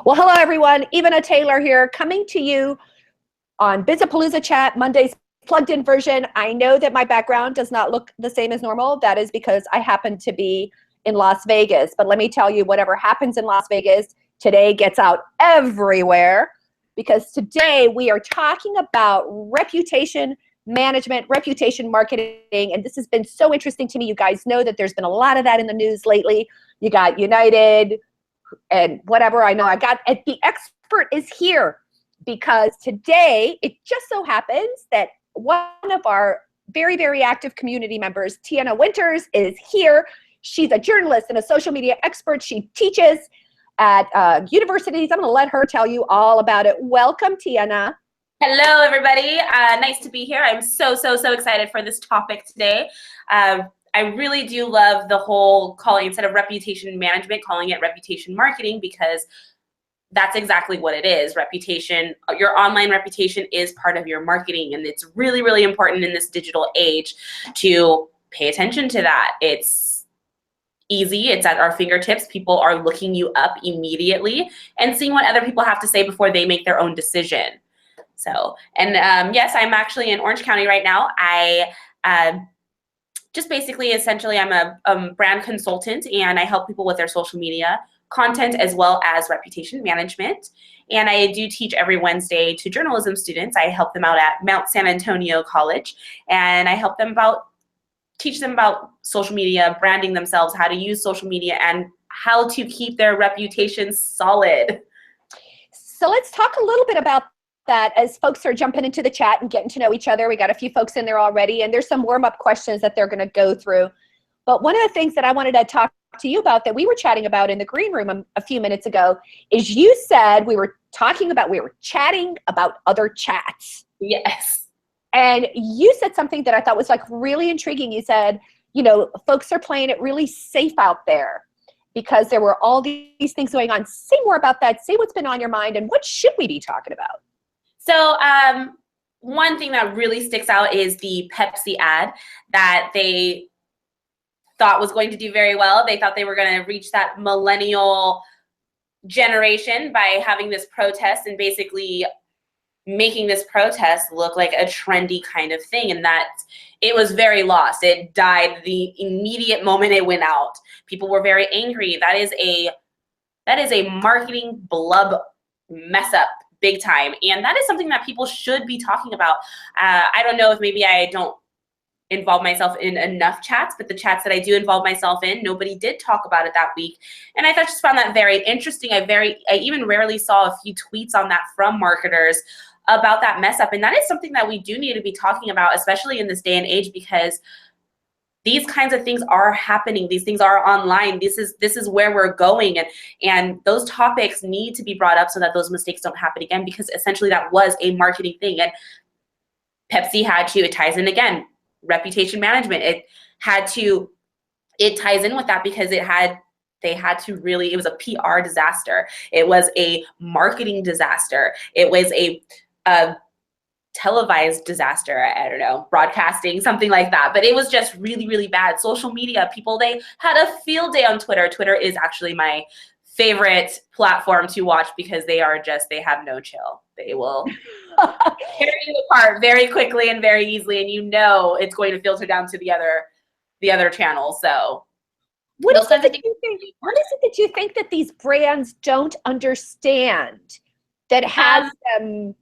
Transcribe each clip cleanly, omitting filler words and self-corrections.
Well, hello everyone. Ivana Taylor here, coming to you on Bizapalooza Chat, Monday's plugged in version. I know that my background does not look the same as normal. That is because I happen to be in Las Vegas. But let me tell you, whatever happens in Las Vegas today gets out everywhere, because today we are talking about reputation management, reputation marketing. And this has been so interesting to me. You guys know that there's been a lot of that in the news lately. You got United and whatever. I know I got, and the expert is here because today it just so happens that one of our very, very active community members, Tiana Winters, is here. She's a journalist and a social media expert. She teaches at universities. I'm going to let her tell you all about it. Welcome, Tiana. Hello, everybody. Nice to be here. I'm so excited for this topic today. I really do love the whole calling, instead of reputation management, calling it reputation marketing, because that's exactly what it is. Reputation, your online reputation is part of your marketing, and it's really, really important in this digital age to pay attention to that. It's easy. It's at our fingertips. People are looking you up immediately and seeing what other people have to say before they make their own decision. So, and yes, I'm actually in Orange County right now. I just basically, essentially, I'm a brand consultant, and I help people with their social media content as well as reputation management. And I do teach every Wednesday to journalism students. I help them out at Mount San Antonio College, and I help them teach them about social media, branding themselves, how to use social media, and how to keep their reputation solid. So let's talk a little bit about that as folks are jumping into the chat and getting to know each other. We got a few folks in there already, and there's some warm-up questions that they're going to go through. But one of the things that I wanted to talk to you about, that we were chatting about in the green room a few minutes ago, is you said we were chatting about other chats. Yes. And you said something that I thought was like really intriguing. You said, you know, folks are playing it really safe out there because there were all these things going on. Say more about that. Say what's been on your mind, and what should we be talking about? So one thing that really sticks out is the Pepsi ad that they thought was going to do very well. They thought they were going to reach that millennial generation by having this protest and basically making this protest look like a trendy kind of thing, and that it was very lost. It died the immediate moment it went out. People were very angry. That is a marketing blub mess up big time, and that is something that people should be talking about. I don't know if maybe I don't involve myself in enough chats, but the chats that I do involve myself in, nobody did talk about it that week. And I just found that very interesting. I even rarely saw a few tweets on that from marketers about that mess up. And that is something that we do need to be talking about, especially in this day and age, because these kinds of things are happening. These things are online. This is where we're going, and those topics need to be brought up so that those mistakes don't happen again, because essentially that was a marketing thing. And Pepsi it ties in again, reputation management. It ties in with that because it was a PR disaster. It was a marketing disaster. It was a televised disaster. I don't know, broadcasting, something like that. But it was just really, really bad. Social media, people, they had a field day on Twitter. Twitter is actually my favorite platform to watch because they have no chill. They will tear you apart very quickly and very easily, and you know it's going to filter down to the other channel. So what is it that you think that these brands don't understand that has them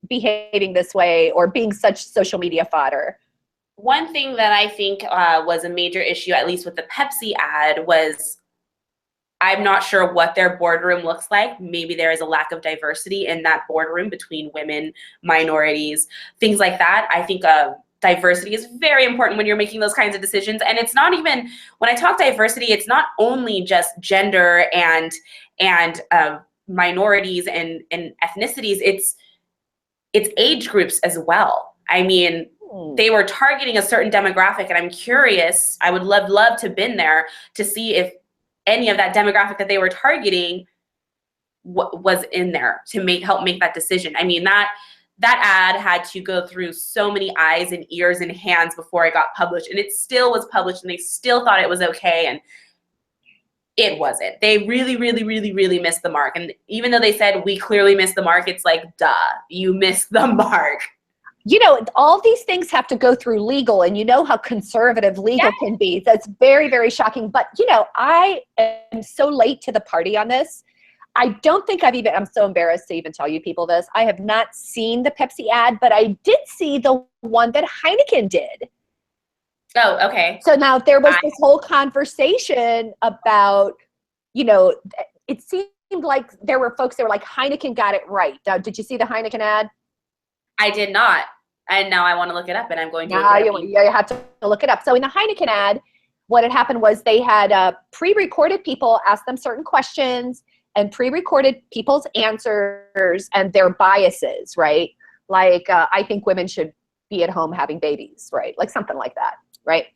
behaving this way or being such social media fodder? One thing that I think was a major issue, at least with the Pepsi ad, was I'm not sure what their boardroom looks like. Maybe there is a lack of diversity in that boardroom between women, minorities, things like that. I think diversity is very important when you're making those kinds of decisions. And it's not even, when I talk diversity, it's not only just gender and minorities and ethnicities. It's age groups as well. I mean, they were targeting a certain demographic, and I'm curious, I would love to been there to see if any of that demographic that they were targeting was in there to help make that decision. I mean, that ad had to go through so many eyes and ears and hands before it got published, and it still was published, and they still thought it was okay. And it wasn't. They really, really, really, really missed the mark. And even though they said we clearly missed the mark, it's like, duh, you missed the mark. You know, all these things have to go through legal, and you know how conservative legal can be. That's very, very shocking. But, you know, I am so late to the party on this. I don't think I'm so embarrassed to even tell you people this. I have not seen the Pepsi ad, but I did see the one that Heineken did. Oh, okay. So now there was this whole conversation about, you know, it seemed like there were folks that were like, Heineken got it right. Did you see the Heineken ad? I did not. And now I want to look it up, and I'm going to. Yeah, you have to look it up. So in the Heineken ad, what had happened was they had pre-recorded people ask them certain questions and pre-recorded people's answers and their biases, right? Like, I think women should be at home having babies, right? Like something like that, right?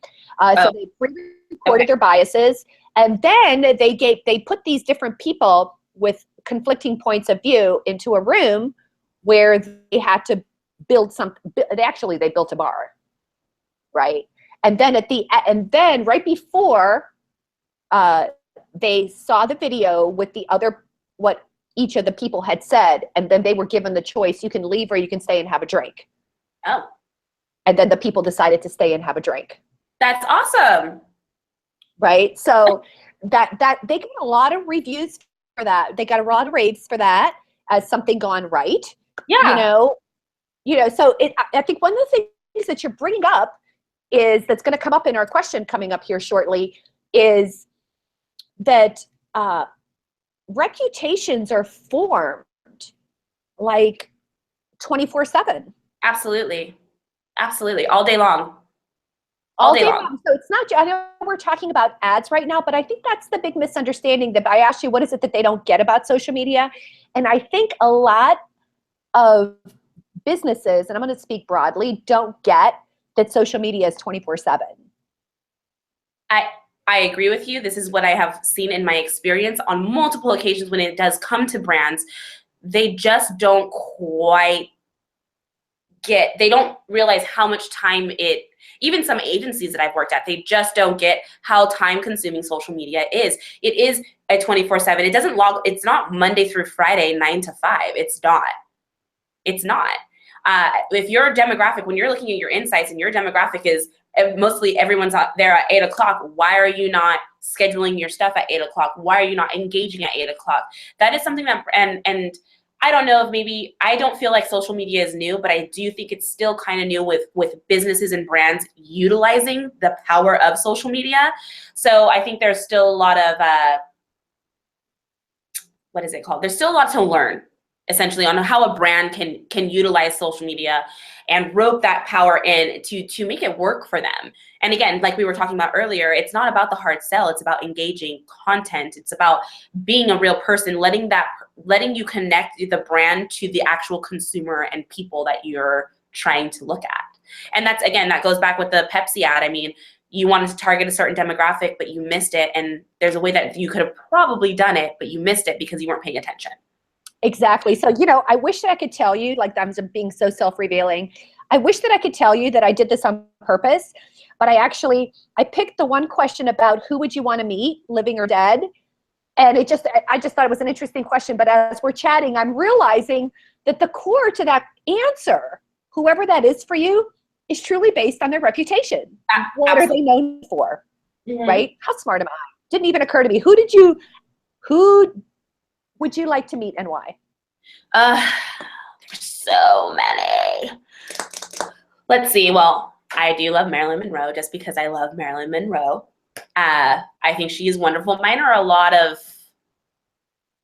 So they pre-recorded their biases, and then they put these different people with conflicting points of view into a room where they had to build something. They built a bar, right? And then right before they saw the video with what each of the people had said, and then they were given the choice: you can leave or you can stay and have a drink. Oh. And then the people decided to stay and have a drink. That's awesome. Right? So that they got a lot of reviews for that. They got a lot of raves for that as something gone right. Yeah. You know, so I think one of the things that you're bringing up that's going to come up in our question coming up here shortly is that reputations are formed like 24/7. Absolutely. Absolutely. All day long. All day long. So it's not, I know we're talking about ads right now, but I think that's the big misunderstanding. That I asked you, what is it that they don't get about social media? And I think a lot of businesses, and I'm going to speak broadly, don't get that social media is 24/7. I agree with you. This is what I have seen in my experience on multiple occasions when it does come to brands. They just don't quite they don't realize how much time even some agencies that I've worked at, they just don't get how time consuming social media is. It is a 24/7. It doesn't it's not Monday through Friday, 9 to 5. It's not. It's not. If your demographic, when you're looking at your insights and your demographic is mostly everyone's out there at 8 o'clock, why are you not scheduling your stuff at 8 o'clock? Why are you not engaging at 8 o'clock? That is something that, and I don't know if I don't feel like social media is new, but I do think it's still kind of new with businesses and brands utilizing the power of social media. So I think there's still a lot of, what is it called? There's still a lot to learn, essentially, on how a brand can utilize social media and rope that power in to make it work for them. And again, like we were talking about earlier, it's not about the hard sell. It's about engaging content. It's about being a real person, letting you connect the brand to the actual consumer and people that you're trying to look at. And that's, again, that goes back with the Pepsi ad. I mean, you wanted to target a certain demographic, but you missed it. And there's a way that you could have probably done it, but you missed it because you weren't paying attention. Exactly. So, you know, I wish that I could tell you, like, I'm being so self-revealing. I wish that I could tell you that I did this on purpose, but I picked the one question about who would you want to meet, living or dead? And I just thought it was an interesting question. But as we're chatting, I'm realizing that the core to that answer, whoever that is for you, is truly based on their reputation. What are they known for? Mm-hmm. Right? How smart am I? Didn't even occur to me. Who would you like to meet and why? There's so many. Let's see. Well, I do love Marilyn Monroe just because I love Marilyn Monroe. I think she is wonderful. Mine are a lot of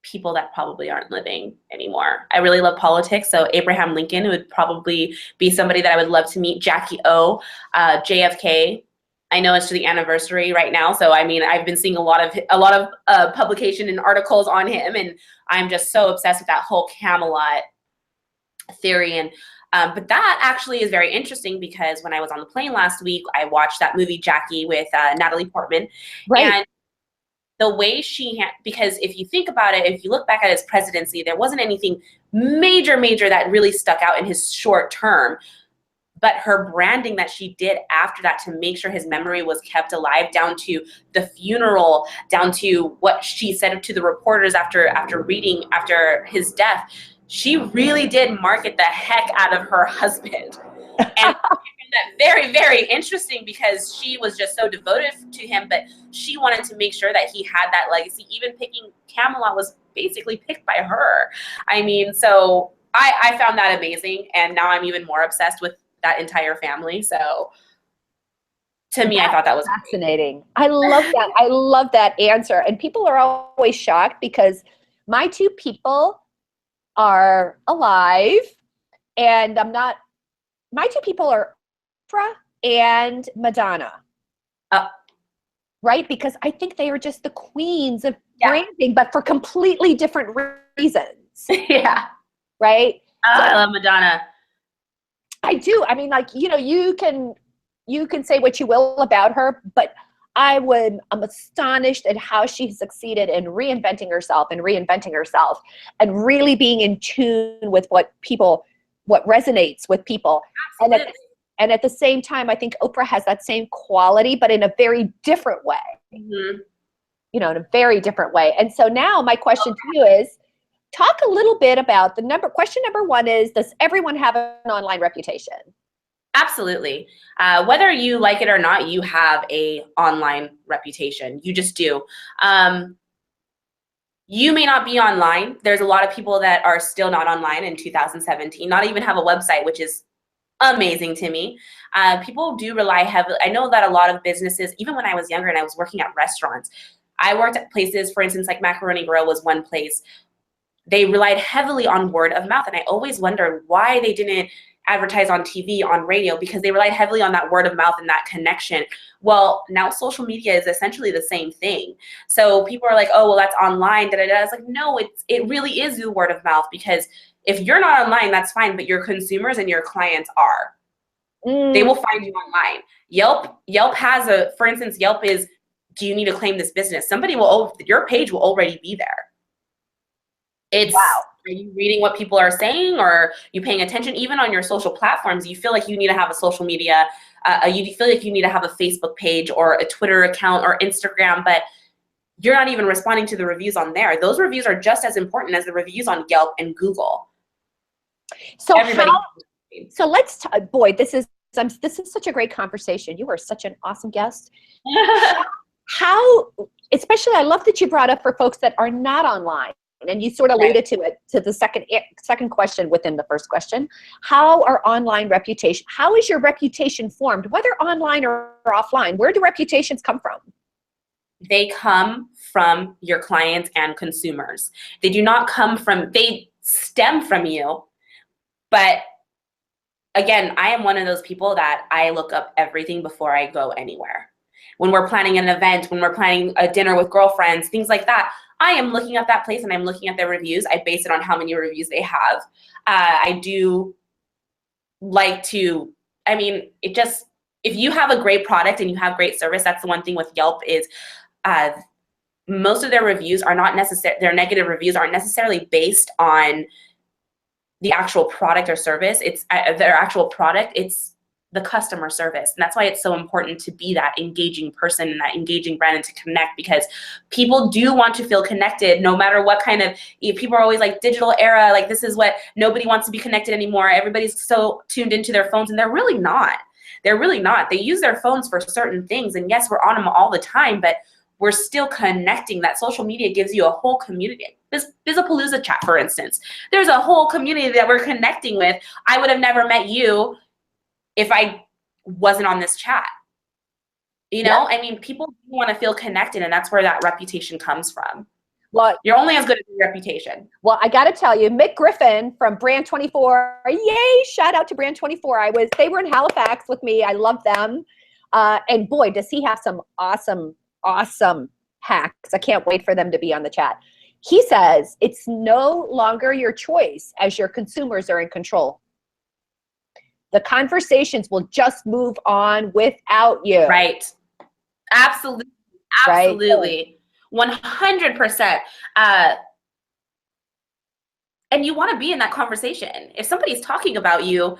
people that probably aren't living anymore. I really love politics, so Abraham Lincoln would probably be somebody that I would love to meet. Jackie O, JFK. I know it's the anniversary right now, so I mean, I've been seeing a lot of publication and articles on him, and I'm just so obsessed with that whole Camelot theory. And but that actually is very interesting because when I was on the plane last week, I watched that movie Jackie with Natalie Portman, right? And the way because if you think about it, if you look back at his presidency, there wasn't anything major that really stuck out in his short term. but her branding that she did after that to make sure his memory was kept alive, down to the funeral, down to what she said to the reporters after his death, she really did market the heck out of her husband. And I found that very, very interesting because she was just so devoted to him, but she wanted to make sure that he had that legacy. Even picking Camelot was basically picked by her. I mean, so I found that amazing, and now I'm even more obsessed with that entire family. So to me, I thought that was fascinating. I love that. I love that answer. And people are always shocked because my two people are alive, and my two people are Oprah and Madonna. Right? Because I think they are just the queens of branding, but for completely different reasons. Yeah. Right? Oh, I love Madonna. I do. I mean, like, you can say what you will about her, but I'm astonished at how she succeeded in reinventing herself and really being in tune with what resonates with people. Absolutely. And at the same time, I think Oprah has that same quality, but in a very different way. Mm-hmm. In a very different way. And so now my question to you is, talk a little bit about question number one is, does everyone have an online reputation? Absolutely. Whether you like it or not, you have a online reputation. You just do. You may not be online. There's a lot of people that are still not online in 2017, not even have a website, which is amazing to me. People do rely heavily. I know that a lot of businesses, even when I was younger and I was working at restaurants, I worked at places, for instance, like Macaroni Grill was one place. They relied heavily on word of mouth. And I always wonder why they didn't advertise on TV, on radio, because they relied heavily on that word of mouth and that connection. Well, now social media is essentially the same thing. So people are like, oh, well, that's online. It's like, no, it really is the word of mouth, because if you're not online, that's fine, but your consumers and your clients are. They will find you online. Yelp has for instance, Yelp is, do you need to claim this business? Your page will already be there. Wow. Are you reading what people are saying, or are you paying attention? Even on your social platforms, you feel like you need to have a social media, you feel like you need to have a Facebook page or a Twitter account or Instagram, but you're not even responding to the reviews on there. Those reviews are just as important as the reviews on Yelp and Google. So boy, this is such a great conversation. You are such an awesome guest. Especially, I love that you brought up for folks that are not online. And you sort of alluded to it, to the second question within the first question. How is your reputation formed, whether online or offline? Where do reputations come from? They come from your clients and consumers. They stem from you. But again, I am one of those people that I look up everything before I go anywhere. When we're planning an event, when we're planning a dinner with girlfriends, things like that, I am looking at that place and I'm looking at their reviews. I base it on how many reviews they have. I do like to, if you have a great product and you have great service, that's the one thing with Yelp is most of their reviews are not their negative reviews aren't necessarily based on the actual product or service. It's their actual product. It's the customer service. And that's why it's so important to be that engaging person and that engaging brand and to connect, because people do want to feel connected no matter what people are always like digital era, like this is what nobody wants to be connected anymore. Everybody's so tuned into their phones, and they're really not. They're really not. They use their phones for certain things. And yes, we're on them all the time, but we're still connecting. That social media gives you a whole community. This Bizapalooza chat, for instance, there's a whole community that we're connecting with. I would have never met you if I wasn't on this chat. People want to feel connected, and that's where that reputation comes from. Well, you're only as good as your reputation. Well, I got to tell you, Mick Griffin from Brand 24, yay, shout out to Brand 24. They were in Halifax with me. I love them. And boy, does he have some awesome hacks. I can't wait for them to be on the chat. He says it's no longer your choice as your consumers are in control. The conversations will just move on without you. Right. Absolutely. Absolutely. Right. 100%. And you want to be in that conversation. If somebody's talking about you,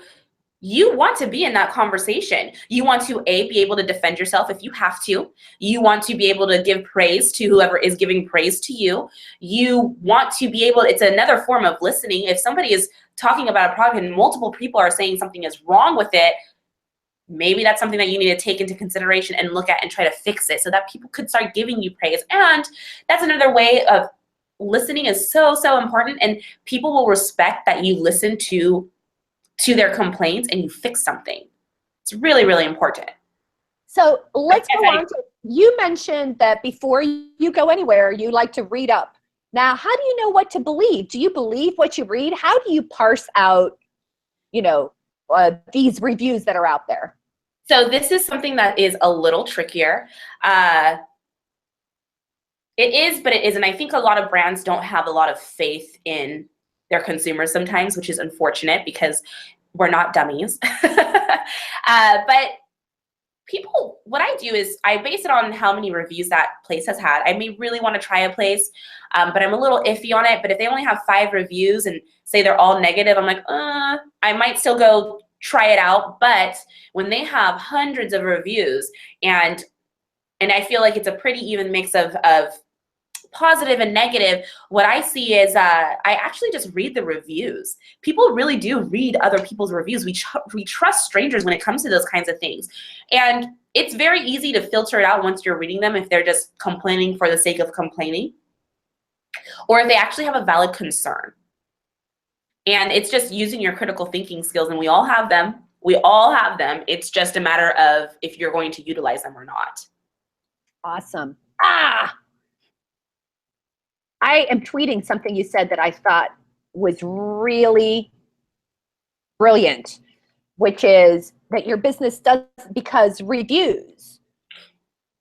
you want to be in that conversation. You want to, A, be able to defend yourself if you have to. You want to be able to give praise to whoever is giving praise to you. You want to be able, it's another form of listening. If somebody is talking about a product and multiple people are saying something is wrong with it, maybe that's something that you need to take into consideration and look at and try to fix it so that people could start giving you praise. And that's another way of listening is so, so important. And people will respect that you listen to their complaints and you fix something. It's really, really important. So let's go on to, you mentioned that before you go anywhere, you like to read up. Now, how do you know what to believe? Do you believe what you read? How do you parse out, these reviews that are out there? So this is something that is a little trickier. It is, but it isn't. I think a lot of brands don't have a lot of faith in their consumers sometimes, which is unfortunate because we're not dummies. But people, what I do is I base it on how many reviews that place has had. I may really want to try a place, but I'm a little iffy on it. But if they only have 5 reviews and say they're all negative, I'm like, I might still go try it out. But when they have hundreds of reviews and I feel like it's a pretty even mix of positive and negative, what I see is I actually just read the reviews. People really do read other people's reviews. We trust strangers when it comes to those kinds of things. And it's very easy to filter it out once you're reading them if they're just complaining for the sake of complaining or if they actually have a valid concern. And it's just using your critical thinking skills, and we all have them. We all have them. It's just a matter of if you're going to utilize them or not. Awesome. I am tweeting something you said that I thought was really brilliant, which is that your business does, because reviews,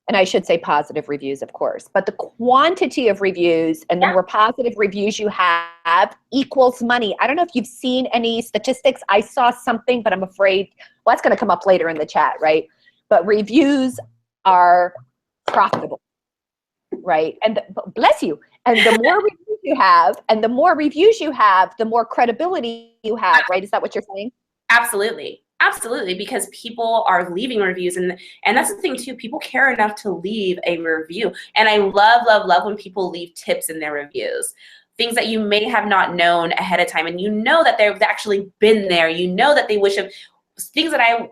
and I should say positive reviews, of course, but the quantity of reviews and the more positive reviews you have equals money. I don't know if you've seen any statistics. I saw something, but I'm afraid, well, that's going to come up later in the chat, right? But reviews are profitable, right? And bless you. And the more reviews you have, and the more reviews you have, the more credibility you have, right? Is that what you're saying? Absolutely. Absolutely, because people are leaving reviews, and that's the thing too. People care enough to leave a review, and I love when people leave tips in their reviews, things that you may have not known ahead of time, and you know that they've actually been there. You know that they wish of things that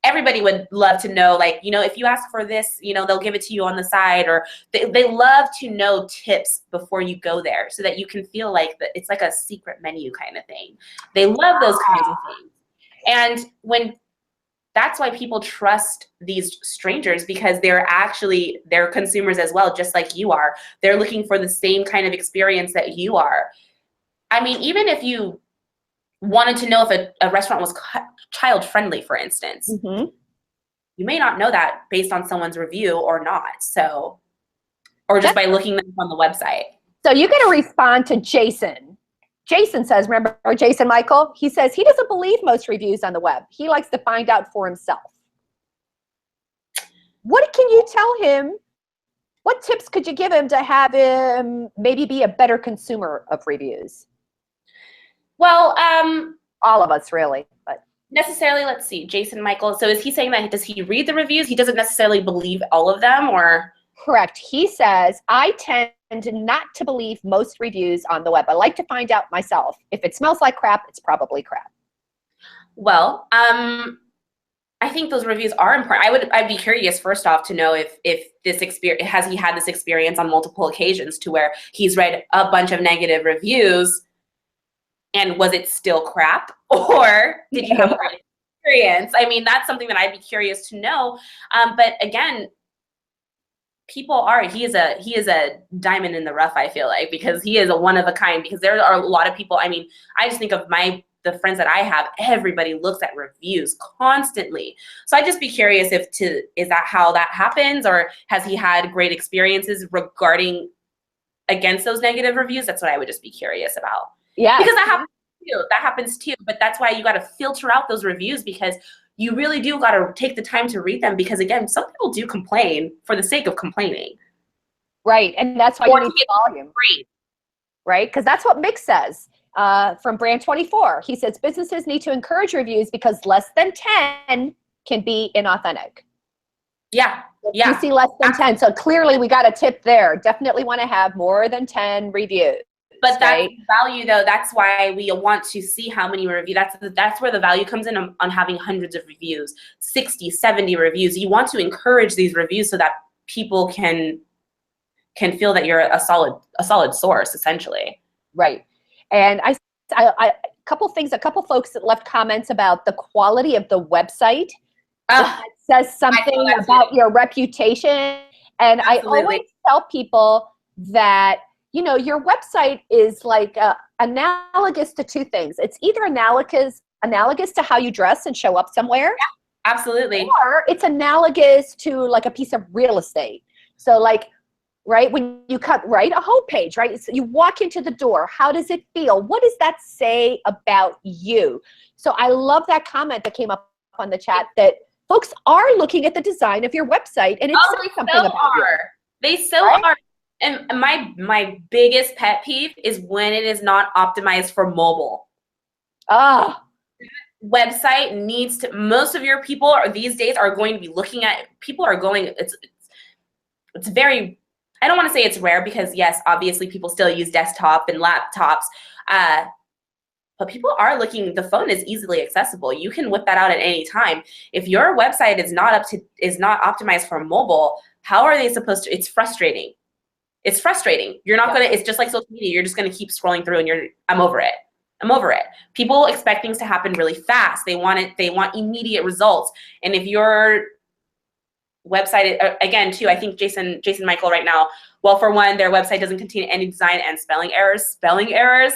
everybody would love to know, like, if you ask for this, they'll give it to you on the side, or they love to know tips before you go there so that you can feel like that it's like a secret menu kind of thing. They love those kinds of things. And that's why people trust these strangers, because they're consumers as well, just like you are. They're looking for the same kind of experience that you are. I mean, even if you wanted to know if a restaurant was child friendly, for instance, you may not know that based on someone's review or not. So, or just by looking them up on the website. So you got to respond to Jason. Jason says, remember Jason Michael? He says he doesn't believe most reviews on the web. He likes to find out for himself. What can you tell him? What tips could you give him to have him maybe be a better consumer of reviews? Well, all of us really, but necessarily, let's see, Jason Michael. So is he saying that, does he read the reviews? He doesn't necessarily believe all of them, or? Correct. He says, I tend not to believe most reviews on the web. I like to find out myself. If it smells like crap, it's probably crap. Well, I think those reviews are important. I'd be curious first off to know if this experience, has he had this experience on multiple occasions to where he's read a bunch of negative reviews, and was it still crap, or did you have a great experience? I mean, that's something that I'd be curious to know. But again, he is a diamond in the rough, I feel like, because he is a one of a kind, because there are a lot of people. I mean, I just think of the friends that I have, everybody looks at reviews constantly. So I'd just be curious is that how that happens, or has he had great experiences regarding against those negative reviews? That's what I would just be curious about. Yeah. Because that happens too. But that's why you got to filter out those reviews, because you really do got to take the time to read them, because again, some people do complain for the sake of complaining. Right. And that's why you need volume. Right? Because that's what Mick says. from Brand 24. He says businesses need to encourage reviews because less than 10 can be inauthentic. Yeah. Yeah. You see less than 10. So clearly we got a tip there. Definitely want to have more than 10 reviews. But that's right? value, though. That's why we want to see how many reviews. That's where the value comes in on having hundreds of reviews, 60, 70 reviews. You want to encourage these reviews so that people can feel that you're a solid source, essentially. Right. And I a couple folks that left comments about the quality of the website. That says something about your reputation. And Absolutely. I always tell people that, you know, your website is like analogous to two things. It's either analogous to how you dress and show up somewhere. Yeah, absolutely. Or it's analogous to like a piece of real estate. So like, right, when you a homepage, right? So you walk into the door, how does it feel? What does that say about you? So I love that comment that came up on the chat that folks are looking at the design of your website and it's saying something about you. They so are. And my biggest pet peeve is when it is not optimized for mobile. Website needs to, most of your people these days are going to be looking at, it's very, I don't want to say it's rare because yes, obviously people still use desktop and laptops, but people are looking, the phone is easily accessible. You can whip that out at any time. If your website is not optimized for mobile, how are they supposed to, it's frustrating. It's frustrating. You're not gonna, it's just like social media. You're just gonna keep scrolling through and I'm over it. I'm over it. People expect things to happen really fast. They want immediate results. And if your website, again, too, I think Jason Michael right now, well, for one, their website doesn't contain any design and spelling errors. Spelling errors?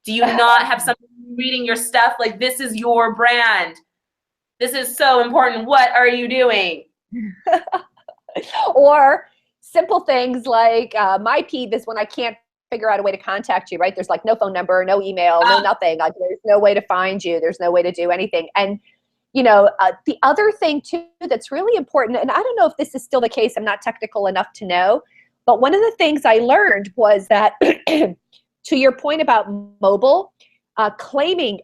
Do you not have somebody reading your stuff? Like, this is your brand. This is so important. What are you doing? Or simple things like my peeve is when I can't figure out a way to contact you, right? There's like no phone number, no email, no nothing. Like, there's no way to find you. There's no way to do anything. And, you know, the other thing too that's really important, and I don't know if this is still the case, I'm not technical enough to know, but one of the things I learned was that to your point about mobile, claiming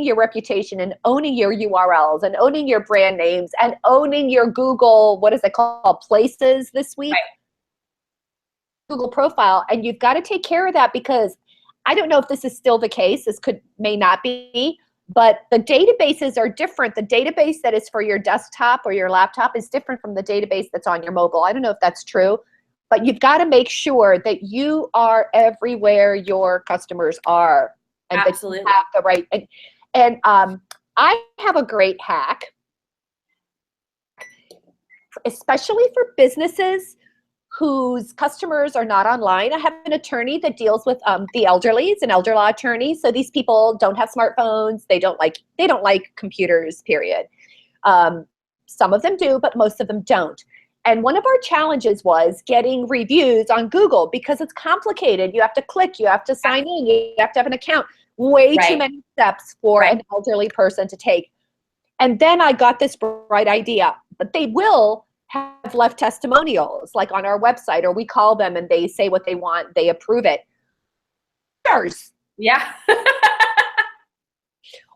your reputation and owning your URLs and owning your brand names and owning your Google, what is it called, places this week? Right. Google profile. And you've got to take care of that because I don't know if this is still the case. This may not be, but the databases are different. The database that is for your desktop or your laptop is different from the database that's on your mobile. I don't know if that's true, but you've got to make sure that you are everywhere your customers are. And absolutely. That you have the right, and I have a great hack, especially for businesses whose customers are not online. I have an attorney that deals with the elderly. It's an elder law attorney. So these people don't have smartphones. They don't like computers, period. Some of them do, but most of them don't. And one of our challenges was getting reviews on Google because it's complicated. You have to click, you have to sign in, you have to have an account. Way too many steps for an elderly person to take. And then I got this bright idea, but they will have left testimonials like on our website, or we call them and they say what they want, they approve it. Yeah.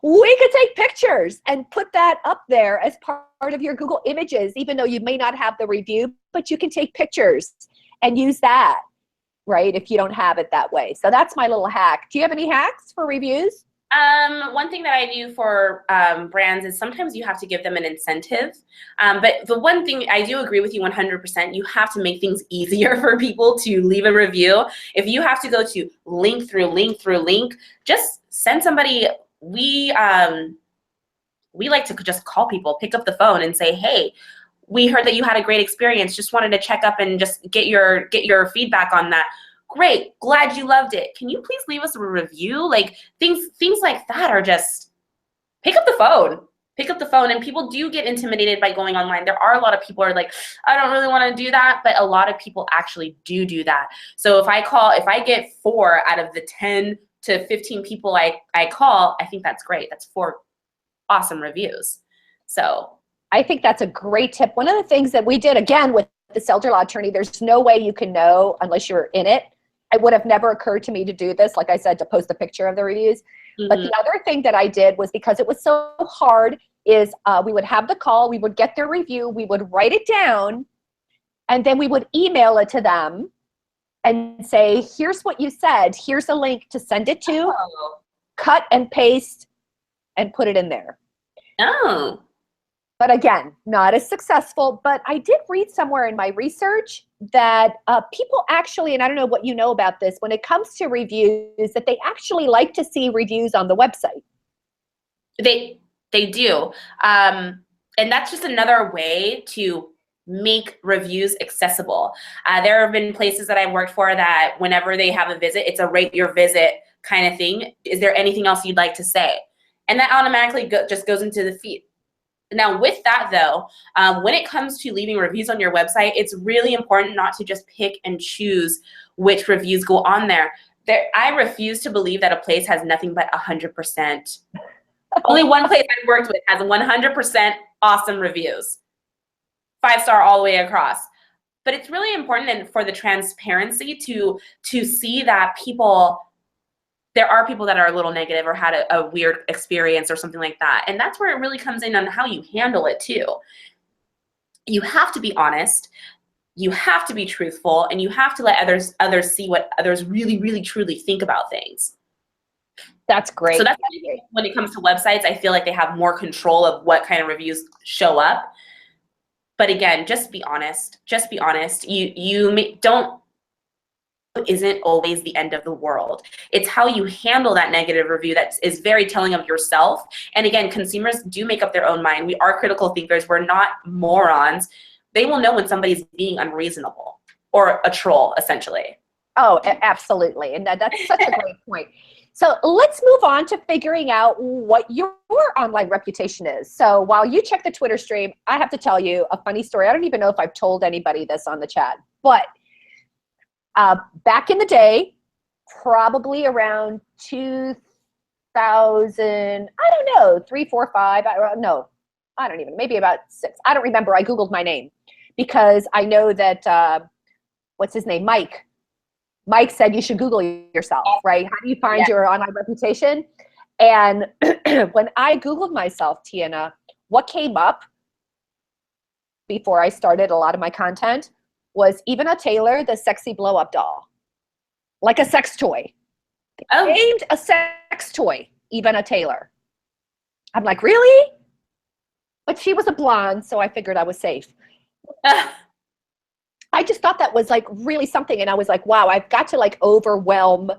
We could take pictures and put that up there as part of your Google Images, even though you may not have the review, but you can take pictures and use that, right, if you don't have it that way. So that's my little hack. Do you have any hacks for reviews? One thing that I do for brands is sometimes you have to give them an incentive. But the one thing I do agree with you 100%, you have to make things easier for people to leave a review. If you have to go to link through link, just send somebody. We like to just call people, pick up the phone and say, hey, we heard that you had a great experience. Just wanted to check up and just get your feedback on that. Great, glad you loved it. Can you please leave us a review? Like things like that are just, pick up the phone. Pick up the phone, and people do get intimidated by going online. There are a lot of people who are like, I don't really want to do that, but a lot of people actually do that. So if I get 4 out of the 10 to 15 people I call, I think that's great. That's 4 awesome reviews. So I think that's a great tip. One of the things that we did, again, with this elder law attorney, there's no way you can know unless you're in it. it would have never occurred to me to do this, like I said, to post a picture of the reviews. But the other thing that I did was, because it was so hard, is we would have the call, we would get their review, we would write it down, and then we would email it to them and say, here's what you said, here's a link to send it to, cut and paste and put it in there. Oh. But again, not as successful. But I did read somewhere in my research that people actually, and I don't know what you know about this, when it comes to reviews, that they actually like to see reviews on the website. They do. And that's just another way to make reviews accessible. There have been places that I've worked for that whenever they have a visit, it's a rate your visit kind of thing. Is there anything else you'd like to say? And that automatically just goes into the feed. Now, with that, though, when it comes to leaving reviews on your website, it's really important not to just pick and choose which reviews go on there. I refuse to believe that a place has nothing but 100%. Only one place I've worked with has 100% awesome reviews. 5-star all the way across. But it's really important for the transparency to see that there are people that are a little negative or had a weird experience or something like that. And that's where it really comes in on how you handle it too. You have to be honest, you have to be truthful, and you have to let others see what others really, really, truly think about things. That's great. So that's when it comes to websites, I feel like they have more control of what kind of reviews show up. But again, just be honest. Just be honest. Don't isn't always the end of the world. It's how you handle that negative review that is very telling of yourself. And again, consumers do make up their own mind. We are critical thinkers. We're not morons. They will know when somebody's being unreasonable or a troll, essentially. Oh, absolutely. And that's such a great point. So let's move on to figuring out what your online reputation is. So while you check the Twitter stream, I have to tell you a funny story. I don't even know if I've told anybody this on the chat, but back in the day, probably around 2000, I don't know, 3, 4, 5, no, I don't even, maybe about 6. I don't remember. I Googled my name because I know that, what's his name? Mike said you should Google yourself, right? How do you find your online reputation? And when I Googled myself, Tiana, what came up before I started a lot of my content was Evana Taylor, the sexy blow-up doll, like a sex toy. Oh. Named a sex toy, Evana Taylor. I'm like, really? But she was a blonde, so I figured I was safe. I just thought that was like really something, and I was like, wow, I've got to like overwhelm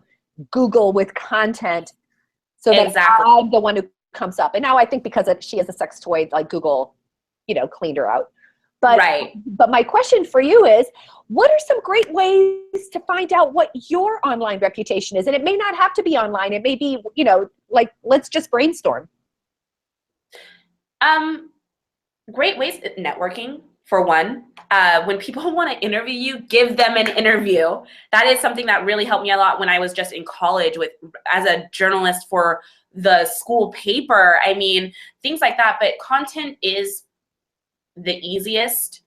Google with content so that I'm the one who comes up. And now I think because she is a sex toy, like Google, cleaned her out. But my question for you is, what are some great ways to find out what your online reputation is? And it may not have to be online. It may be, like, let's just brainstorm. Great ways, networking, for one. When people want to interview you, give them an interview. That is something that really helped me a lot when I was just in college as a journalist for the school paper. I mean, things like that. But content is the easiest,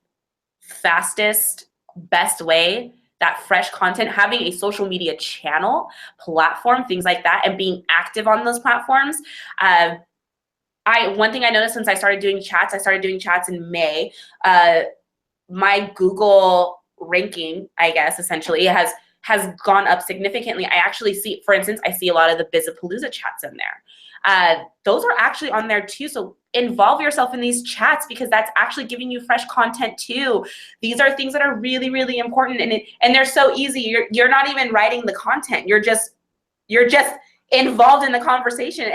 fastest, best way. That fresh content, having a social media channel, platform, things like that, and being active on those platforms. One thing I noticed since I started doing chats in May, my Google ranking, I guess, essentially has gone up significantly. I actually see, for instance, I see a lot of the Bizapalooza chats in there. Those are actually on there too. So involve yourself in these chats because that's actually giving you fresh content too. These are things that are really, really important, and they're so easy. You're not even writing the content. You're just involved in the conversation,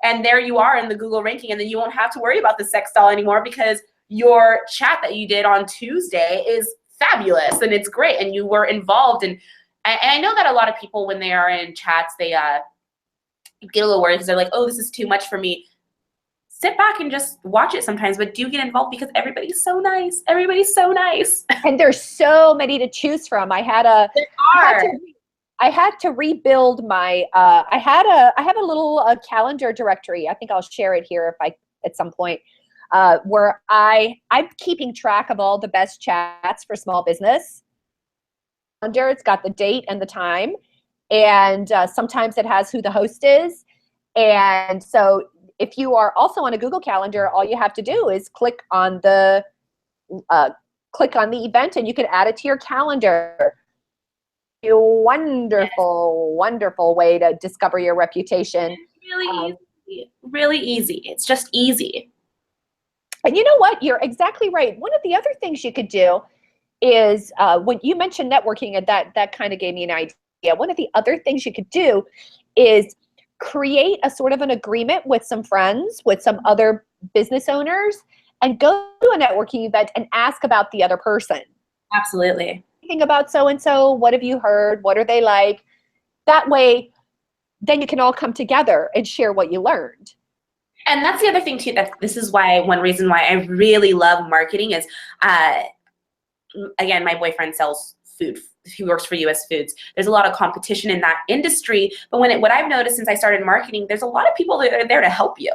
and there you are in the Google ranking, and then you won't have to worry about the sex doll anymore because your chat that you did on Tuesday is fabulous and it's great, and you were involved. And I know that a lot of people, when they are in chats, they get a little worried because they're like, oh, this is too much for me. Sit back and just watch it sometimes, but do get involved because everybody's so nice. Everybody's so nice. And there's so many to choose from. I had to rebuild my, I have a little calendar directory. I think I'll share it here at some point, where I'm keeping track of all the best chats for small business. calendar. It's got the date and the time. And sometimes it has who the host is. And so if you are also on a Google Calendar, all you have to do is click on the event and you can add it to your calendar. A wonderful, wonderful way to discover your reputation. Really easy. Really easy. It's just easy. And you know what? You're exactly right. One of the other things you could do is when you mentioned networking, and that kind of gave me an idea. One of the other things you could do is create a sort of an agreement with some friends, with some other business owners, and go to a networking event and ask about the other person. Absolutely. Think about so-and-so, what have you heard? What are they like? That way, then you can all come together and share what you learned. And that's the other thing too, that this is why, one reason why I really love marketing is, again, my boyfriend sells food. He works for US Foods. There's a lot of competition in that industry, but what I've noticed since I started marketing, there's a lot of people that are there to help you.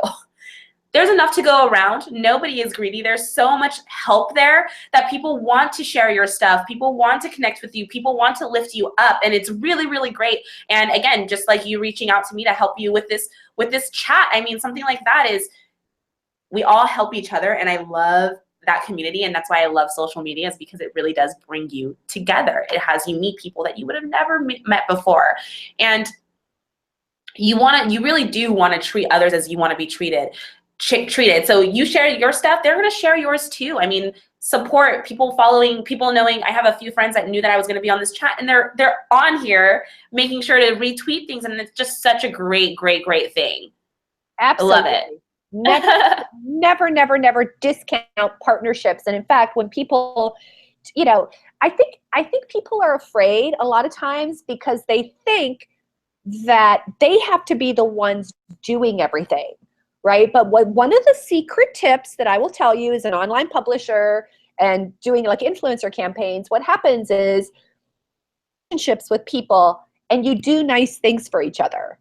There's enough to go around. Nobody is greedy. There's so much help there that people want to share your stuff. People want to connect with you. People want to lift you up. And it's really, really great. And again, just like you reaching out to me to help you with this chat, I mean, something like that is, we all help each other. And I love that community. And that's why I love social media, is because it really does bring you together. It has you meet people that you would have never met before. And you really do want to treat others as you want to be treated. So you share your stuff, they're going to share yours too. I mean, support people, following people, knowing. I have a few friends that knew that I was going to be on this chat, and they're on here making sure to retweet things, and it's just such a great thing. Absolutely. I love it. Never discount partnerships. And in fact, when people, I think people are afraid a lot of times because they think that they have to be the ones doing everything. Right? But one of the secret tips that I will tell you as an online publisher and doing like influencer campaigns, what happens is relationships with people, and you do nice things for each other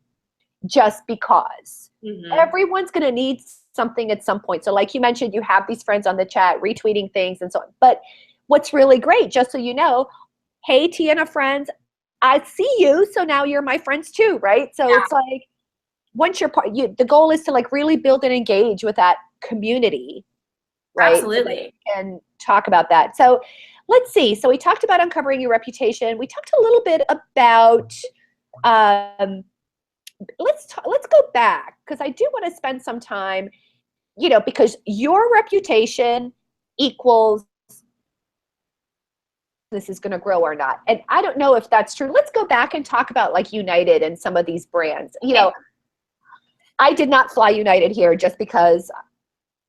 just because. Mm-hmm. Everyone's going to need something at some point. So like you mentioned, you have these friends on the chat retweeting things and so on. But what's really great, just so you know, hey, Tiana friends, I see you. So now you're my friends too, right? So It's like, once you're part, the goal is to like really build and engage with that community, right? Absolutely. And talk about that. So let's see. So we talked about uncovering your reputation. We talked a little bit about, let's go back, because I do want to spend some time, because your reputation equals this is going to grow or not. And I don't know if that's true. Let's go back and talk about like United and some of these brands. I did not fly United here just because,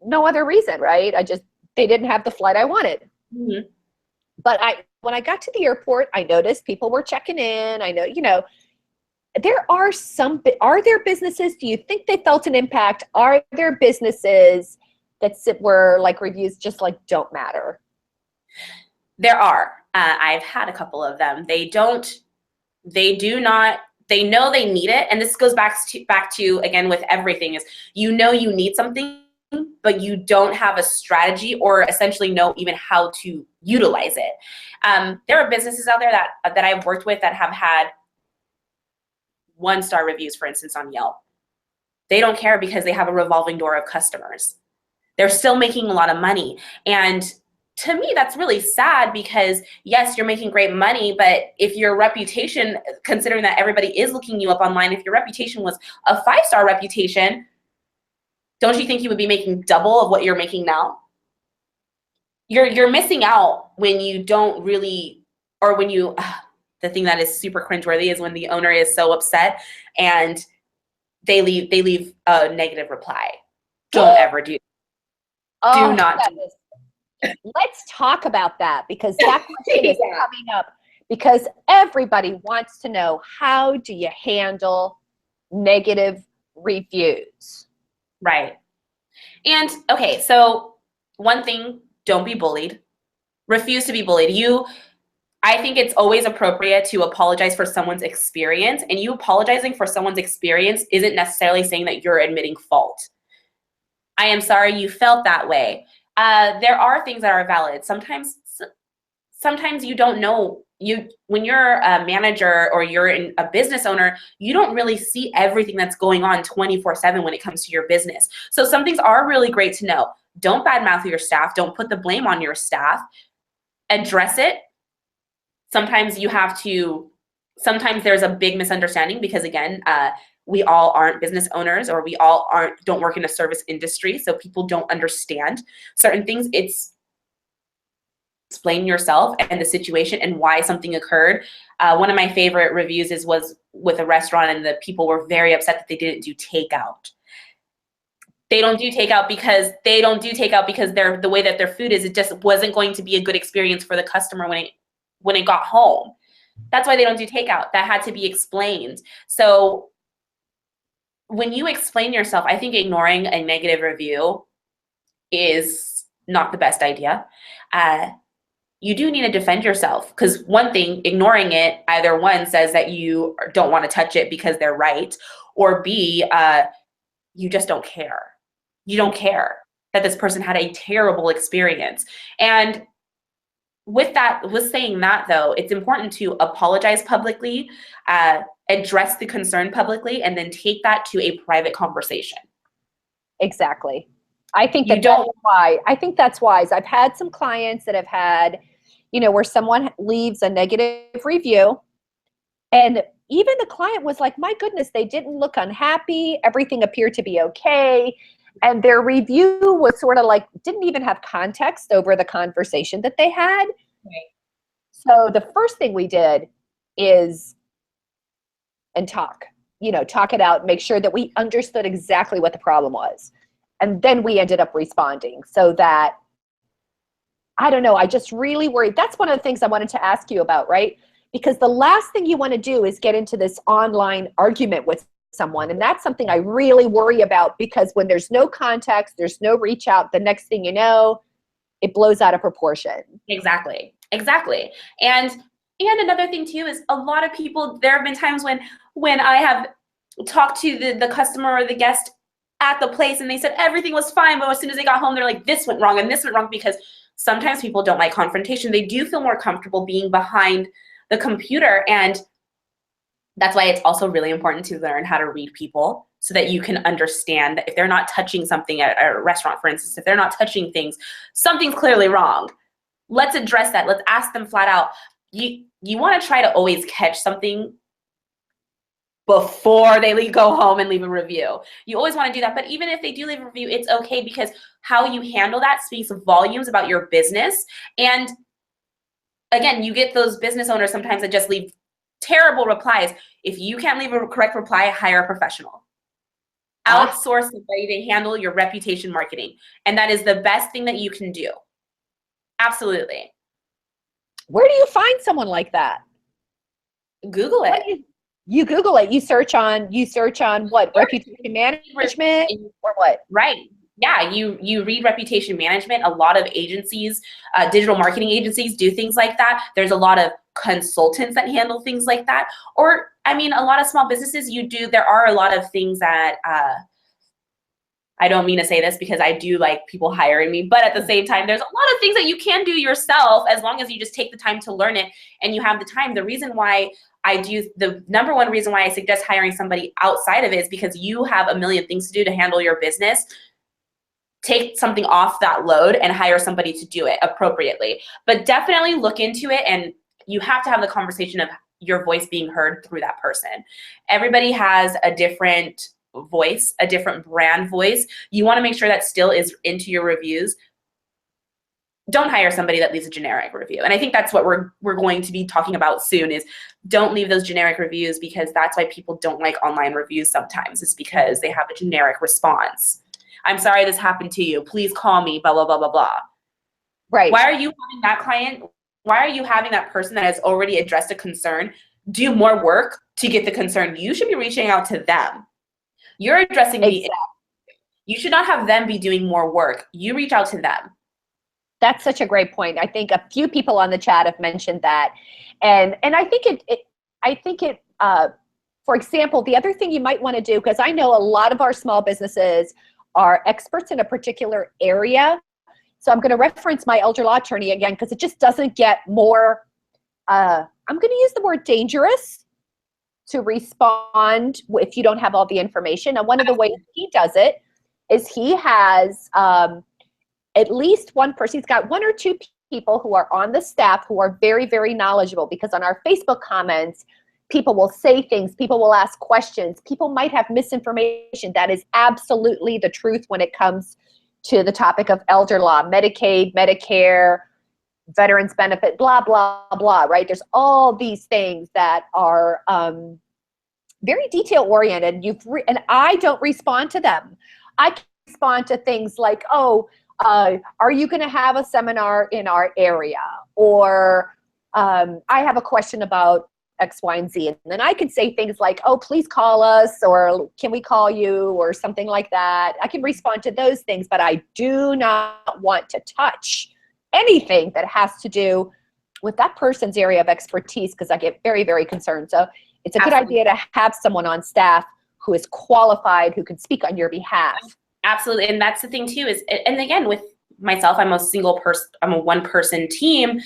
no other reason, right? They didn't have the flight I wanted. Mm-hmm. But when I got to the airport, I noticed people were checking in. I know, are there businesses, do you think they felt an impact? Are there businesses that were like reviews just like don't matter? There are. I've had a couple of them. They know they need it. And this goes back to again, with everything, is you need something, but you don't have a strategy or essentially know even how to utilize it. There are businesses out there that I've worked with that have had 1-star reviews, for instance, on Yelp. They don't care because they have a revolving door of customers. They're still making a lot of money. And to me, that's really sad, because yes, you're making great money, but if your reputation, considering that everybody is looking you up online, if your reputation was a 5-star reputation, don't you think you would be making double of what you're making now? You're missing out when you don't really, or when you, the thing that is super cringeworthy is when the owner is so upset and they leave a negative reply. Don't ever do. Do not do this. Let's talk about that, because that question is coming up, because everybody wants to know, how do you handle negative reviews? Right. And okay, so one thing, don't be bullied. Refuse to be bullied. I think it's always appropriate to apologize for someone's experience, and you apologizing for someone's experience isn't necessarily saying that you're admitting fault. I am sorry you felt that way. There are things that are valid. Sometimes you don't know when you're a manager or you're a business owner, you don't really see everything that's going on 24/7 when it comes to your business. So some things are really great to know. Don't badmouth your staff. Don't put the blame on your staff. Address it. Sometimes there's a big misunderstanding because again, we all aren't business owners, or we all don't work in a service industry. So people don't understand certain things. It's explain yourself and the situation and why something occurred. One of my favorite reviews was with a restaurant, and the people were very upset that they didn't do takeout. They don't do takeout because the way that their food is, it just wasn't going to be a good experience for the customer when it got home. That's why they don't do takeout. That had to be explained. So when you explain yourself, I think ignoring a negative review is not the best idea. You do need to defend yourself, because one thing, ignoring it, either one says that you don't want to touch it because they're right, or B, you just don't care. You don't care that this person had a terrible experience. And with saying that though, it's important to apologize publicly, address the concern publicly, and then take that to a private conversation. Exactly. I think that's wise. I've had some clients that have had, where someone leaves a negative review, and even the client was like, my goodness, they didn't look unhappy. Everything appeared to be okay. And their review was sort of like, didn't even have context over the conversation that they had. Right. So the first thing we did is talk it out, make sure that we understood exactly what the problem was. And then we ended up responding, so that, I don't know, I just really worried. That's one of the things I wanted to ask you about, right? Because the last thing you want to do is get into this online argument with someone. And that's something I really worry about, because when there's no context, there's no reach out, the next thing you know, it blows out of proportion. Exactly. And another thing too is, a lot of people, there have been times when I have talked to the customer or the guest at the place, and they said everything was fine, but as soon as they got home, they're like, this went wrong and this went wrong, because sometimes people don't like confrontation. They do feel more comfortable being behind the computer. And that's why it's also really important to learn how to read people, so that you can understand that if they're not touching something at a restaurant, for instance, if they're not touching things, something's clearly wrong. Let's address that. Let's ask them flat out. You want to try to always catch something before they go home and leave a review. You always want to do that. But even if they do leave a review, it's okay, because how you handle that speaks volumes about your business. And again, you get those business owners sometimes that just leave terrible replies. If you can't leave a correct reply, hire a professional. Outsource somebody to handle your reputation marketing. And that is the best thing that you can do. Absolutely. Where do you find someone like that? Google it. You Google it. You search on what? Reputation management or what? Right. Yeah, you read reputation management. A lot of agencies, digital marketing agencies, do things like that. There's a lot of consultants that handle things like that. Or, I mean, a lot of small businesses, there are a lot of things that, I don't mean to say this because I do like people hiring me, but at the same time, there's a lot of things that you can do yourself, as long as you just take the time to learn it and you have the time. The number one reason why I suggest hiring somebody outside of it is because you have a million things to do to handle your business. Take something off that load and hire somebody to do it appropriately. But definitely look into it, and you have to have the conversation of your voice being heard through that person. Everybody has a different voice, a different brand voice. You want to make sure that still is into your reviews. Don't hire somebody that leaves a generic review. And I think that's what we're going to be talking about soon, is don't leave those generic reviews, because that's why people don't like online reviews sometimes. It's because they have a generic response. I'm sorry this happened to you. Please call me, blah, blah, blah, blah, blah. Right. Why are you having that client? Why are you having that person that has already addressed a concern do more work to get the concern? You should be reaching out to them. You're addressing you should not have them be doing more work. You reach out to them. That's such a great point. I think a few people on the chat have mentioned that. And I think it, for example, the other thing you might want to do, because I know a lot of our small businesses are experts in a particular area. So I'm going to reference my elder law attorney again, because it just doesn't get more I'm going to use the word dangerous to respond if you don't have all the information. And one of the ways he does it is he has at least one person, he's got one or two people who are on the staff who are very, very knowledgeable, because on our Facebook comments, people will say things, people will ask questions, people might have misinformation. That is absolutely the truth when it comes to the topic of elder law, Medicaid, Medicare, veterans benefit, blah, blah, blah, right? There's all these things that are very detail oriented. And I don't respond to them. I can respond to things like, oh, are you going to have a seminar in our area? Or I have a question about X, Y, and Z. And then I could say things like, oh, please call us, or can we call you, or something like that. I can respond to those things, but I do not want to touch anything that has to do with that person's area of expertise, because I get very, very concerned. So it's a good idea to have someone on staff who is qualified, who can speak on your behalf. Absolutely. And that's the thing too, is, and again, with myself, I'm a single person, I'm a one-person team,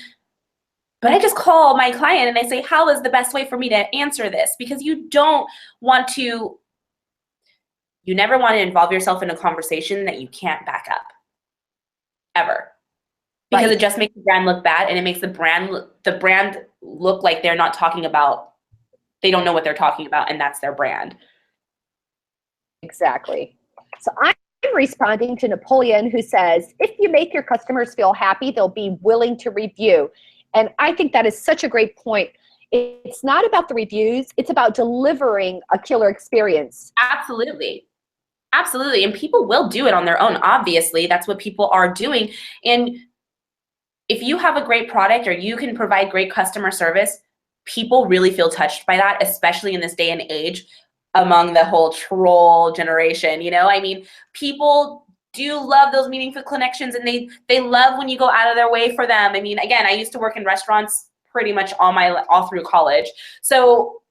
but I just call my client and I say, how is the best way for me to answer this? Because you never want to involve yourself in a conversation that you can't back up, ever. Because it just makes the brand look bad, and it makes the brand look like they're not talking about, they don't know what they're talking about, and that's their brand. Exactly. So I'm responding to Napoleon, who says, if you make your customers feel happy, they'll be willing to review. And I think that is such a great point. It's not about the reviews, it's about delivering a killer experience. Absolutely. Absolutely. And people will do it on their own. Obviously, that's what people are doing. And if you have a great product or you can provide great customer service, people really feel touched by that, especially in this day and age among the whole troll generation. You know, I mean, people do love those meaningful connections, and they love when you go out of their way for them. I mean, again, I used to work in restaurants pretty much all through college. So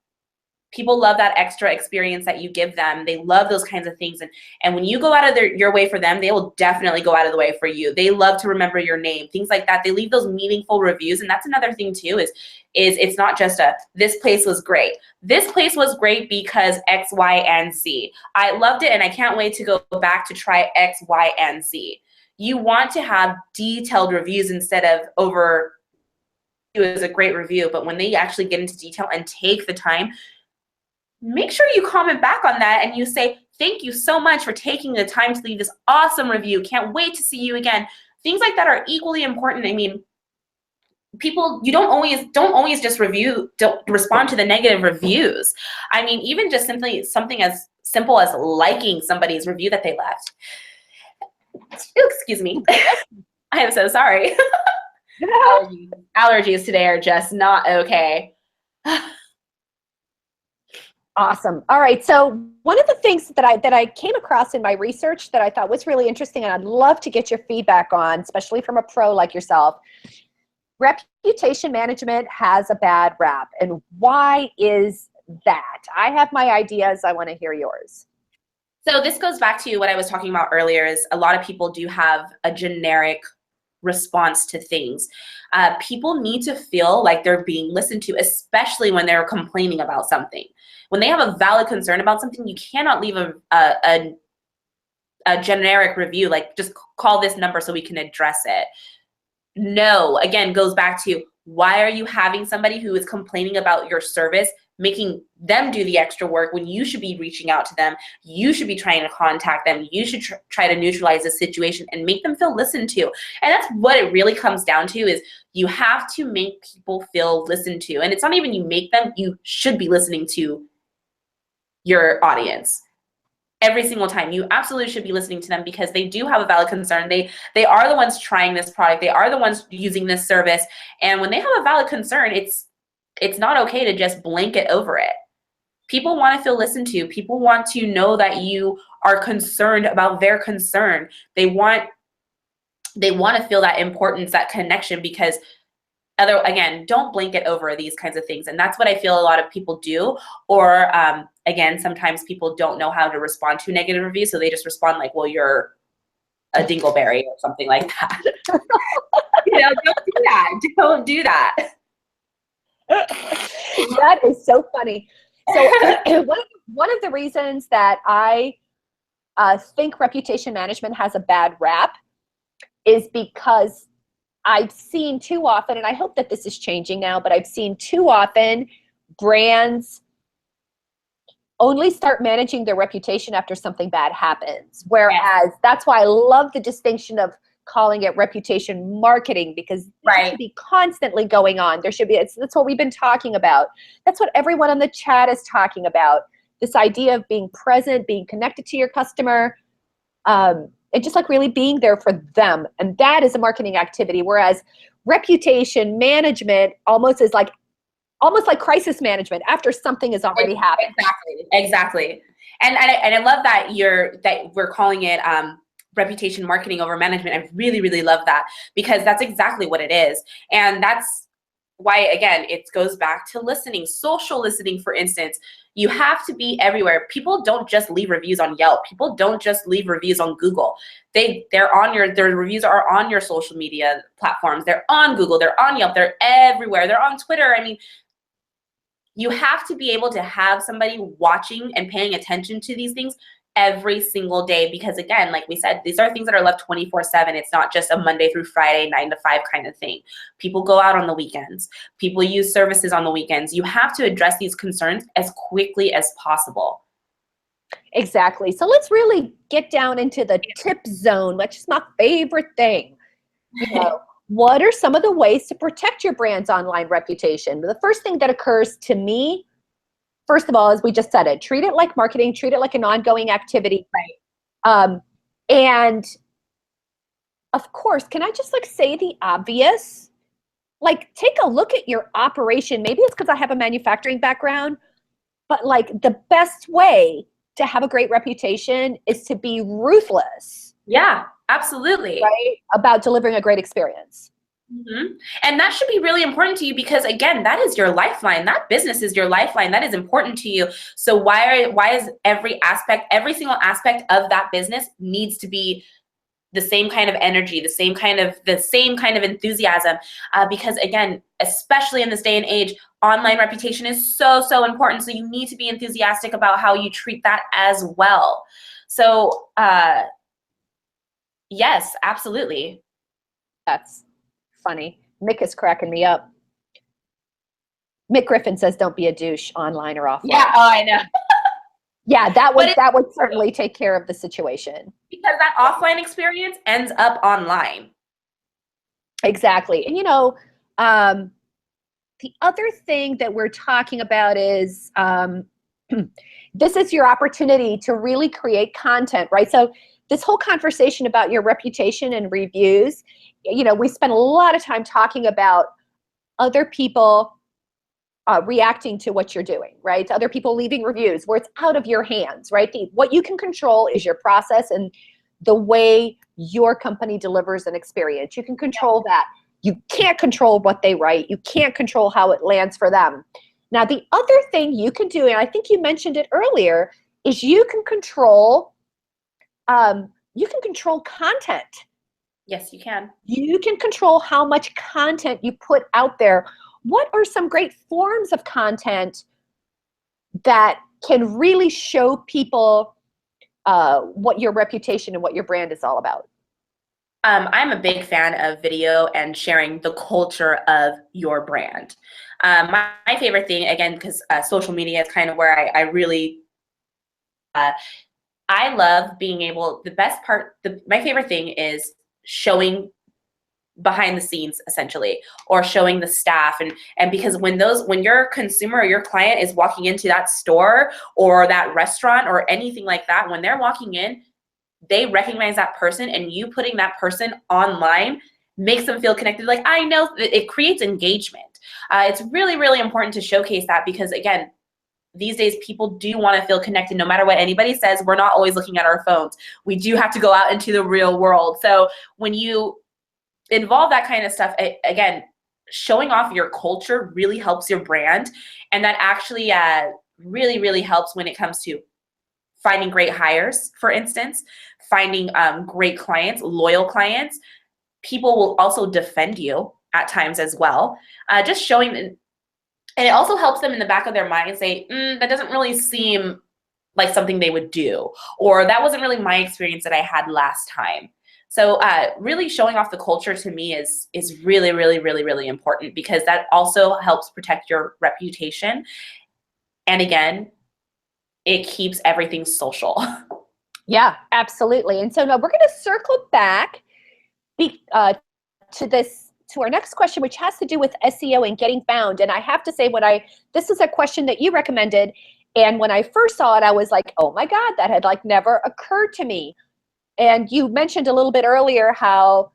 people love that extra experience that you give them. They love those kinds of things. And when you go out of your way for them, they will definitely go out of the way for you. They love to remember your name, things like that. They leave those meaningful reviews. And that's another thing too, is it's not just this place was great. This place was great because X, Y, and Z. I loved it, and I can't wait to go back to try X, Y, and Z. You want to have detailed reviews instead of it was a great review, but when they actually get into detail and take the time, make sure you comment back on that and you say, thank you so much for taking the time to leave this awesome review. Can't wait to see you again. Things like that are equally important. I mean, people, you don't always just don't respond to the negative reviews. I mean, even just simply something as simple as liking somebody's review that they left. Excuse me. I am so sorry. Allergies today are just not okay. Awesome. All right. So one of the things that I came across in my research that I thought was really interesting, and I'd love to get your feedback on, especially from a pro like yourself, reputation management has a bad rap. And why is that? I have my ideas. I want to hear yours. So this goes back to what I was talking about earlier, is a lot of people do have a generic response to things. People need to feel like they're being listened to, especially when they're complaining about something. When they have a valid concern about something, you cannot leave a generic review, like just call this number so we can address it. No, again, goes back to, why are you having somebody who is complaining about your service, making them do the extra work when you should be reaching out to them? You should be trying to contact them. You should try to neutralize the situation and make them feel listened to. And that's what it really comes down to, is you have to make people feel listened to. And it's not even you make them, you should be listening to your audience. Every single time, you absolutely should be listening to them, because they do have a valid concern. They are the ones trying this product. They are the ones using this service. And when they have a valid concern, it's not okay to just blanket over it. People want to feel listened to. People want to know that you are concerned about their concern. They want to feel that importance, that connection, because again, don't blanket over these kinds of things. And that's what I feel a lot of people do. Or again, sometimes people don't know how to respond to negative reviews, so they just respond like, well, you're a dingleberry or something like that. Don't do that. Don't do that. That is so funny. So one of the reasons that I think reputation management has a bad rap is because I've seen too often, and I hope that this is changing now, but I've seen too often brands only start managing their reputation after something bad happens. Whereas that's why I love the distinction of calling it reputation marketing, because it should be constantly going on. There should be, that's what we've been talking about. That's what everyone on the chat is talking about. This idea of being present, being connected to your customer, and just like really being there for them. And that is a marketing activity. Whereas reputation management almost like crisis management after something has already happened. Exactly. And I love that we're calling it reputation marketing over management. I really, really love that, because that's exactly what it is. And that's why, again, it goes back to listening, social listening, for instance. You have to be everywhere. People don't just leave reviews on Yelp. People don't just leave reviews on Google. Their reviews are on your social media platforms. They're on Google, they're on Yelp, they're everywhere. They're on Twitter. I mean, you have to be able to have somebody watching and paying attention to these things every single day, because again, like we said, these are things that are left 24/7. It's not just a Monday through Friday 9 to 5 kind of thing. People go out on the weekends. People use services on the weekends. You have to address these concerns as quickly as possible. Exactly. So let's really get down into the tip zone, which is my favorite thing. What are some of the ways to protect your brand's online reputation? The first thing that occurs to me, first of all, as we just said it, treat it like marketing, treat it like an ongoing activity. Right. And of course, can I just say the obvious? Take a look at your operation. Maybe it's because I have a manufacturing background, but the best way to have a great reputation is to be ruthless. Yeah, absolutely. Right? About delivering a great experience. Mm-hmm. And that should be really important to you, because again, that is your lifeline. That business is your lifeline. That is important to you. So why is every single aspect of that business needs to be the same kind of energy, the same kind of enthusiasm? Because again, especially in this day and age, online reputation is so important. So you need to be enthusiastic about how you treat that as well. So yes, absolutely. That's funny. Mick is cracking me up. Mick Griffin says, "Don't be a douche online or offline." Yeah, oh, I know. Yeah, that would certainly take care of the situation. Because that offline experience ends up online. Exactly. And the other thing that we're talking about is this is your opportunity to really create content, right? So this whole conversation about your reputation and reviews, we spend a lot of time talking about other people reacting to what you're doing, right? Other people leaving reviews where it's out of your hands, right? What you can control is your process and the way your company delivers an experience. You can control that. You can't control what they write. You can't control how it lands for them. Now, the other thing you can do, and I think you mentioned it earlier, is you can control content. Yes, you can. You can control how much content you put out there. What are some great forms of content that can really show people what your reputation and what your brand is all about? I'm a big fan of video and sharing the culture of your brand. My favorite thing, again, because social media is kind of where I really, I love being able, my favorite thing is showing behind the scenes, essentially, or showing the staff. And because when your consumer or your client is walking into that store or that restaurant or anything like that, when they're walking in, they recognize that person, and you putting that person online makes them feel connected. I know that it creates engagement. It's really, really important to showcase that, because again, these days people do want to feel connected. No matter what anybody says, we're not always looking at our phones. We do have to go out into the real world. So when you involve that kind of stuff, again, showing off your culture really helps your brand. And that actually really, really helps when it comes to finding great hires, for instance, finding great clients, loyal clients. People will also defend you at times as well. Just showing And it also helps them in the back of their mind say, that doesn't really seem like something they would do, or that wasn't really my experience that I had last time. So really showing off the culture to me is really, really, really, really important, because that also helps protect your reputation. And again, it keeps everything social. Yeah, absolutely. And so now we're going to circle back to our next question, which has to do with SEO and getting found. And I have to say, this is a question that you recommended, and when I first saw it, I was like, oh my God, that had like never occurred to me. And you mentioned a little bit earlier how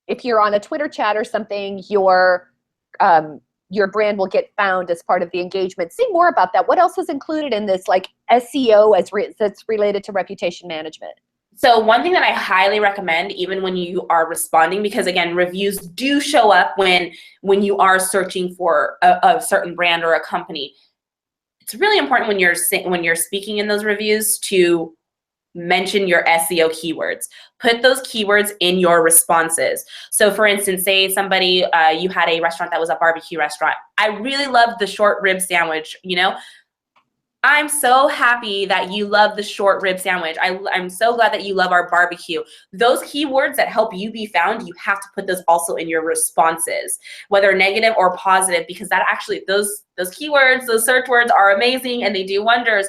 if you're on a Twitter chat or something, your brand will get found as part of the engagement. Say more about that. What else is included in this, like SEO that's related to reputation management? So one thing that I highly recommend, even when you are responding, because again, reviews do show up when you are searching for a certain brand or a company. It's really important when you're speaking in those reviews to mention your SEO keywords. Put those keywords in your responses. So for instance, say somebody, you had a restaurant that was a barbecue restaurant. I really loved the short rib sandwich, I'm so happy that you love the short rib sandwich. I'm so glad that you love our barbecue. Those keywords that help you be found, you have to put those also in your responses, whether negative or positive, because that actually, those keywords, those search words are amazing and they do wonders.